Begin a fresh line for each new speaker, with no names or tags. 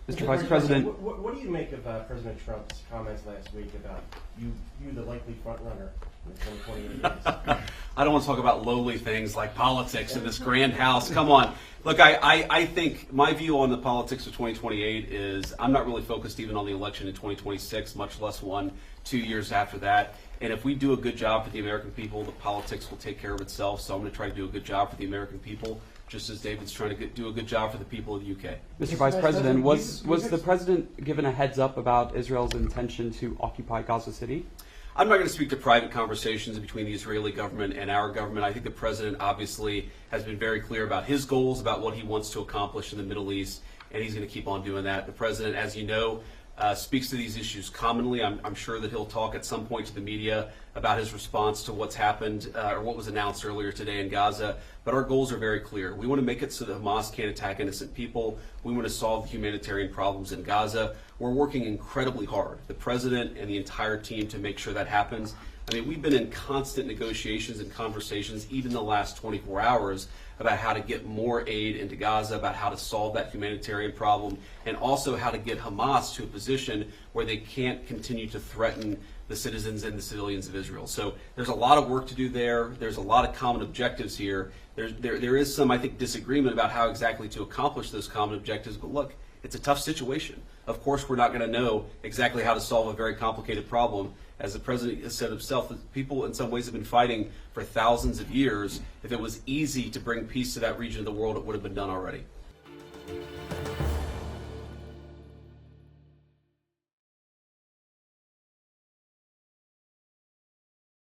Mr. Vice President.
What do you make of President Trump's comments last week about you the likely front runner in the 2028 race?
I don't want to talk about lowly things like politics in this grand house. Come on. Look, I think my view on the politics of 2028 is I'm not really focused even on the election in 2026, much less 2 years after that. And if we do a good job for the American people, the politics will take care of itself. So I'm going to try to do a good job for the American people, just as David's trying to do a good job for the people of the UK.
Mr. Vice President, was the President given a heads up about Israel's intention to occupy Gaza City?
I'm not going to speak to private conversations between the Israeli government and our government. I think the President obviously has been very clear about his goals, about what he wants to accomplish in the Middle East, and he's going to keep on doing that. The President, as you know, speaks to these issues commonly. I'm sure that he'll talk at some point to the media about his response to what's happened or what was announced earlier today in Gaza. But our goals are very clear. We want to make it so that Hamas can't attack innocent people. We want to solve the humanitarian problems in Gaza. We're working incredibly hard, the President and the entire team, to make sure that happens. I mean, we've been in constant negotiations and conversations, even the last 24 hours, about how to get more aid into Gaza, about how to solve that humanitarian problem, and also how to get Hamas to a position where they can't continue to threaten the citizens and the civilians of Israel. So there's a lot of work to do there. There's a lot of common objectives here. There is some, I think, disagreement about how exactly to accomplish those common objectives, but look, it's a tough situation. Of course, we're not going to know exactly how to solve a very complicated problem. As the President has said himself, people in some ways have been fighting for thousands of years. If it was easy to bring peace to that region of the world, it would have been done already.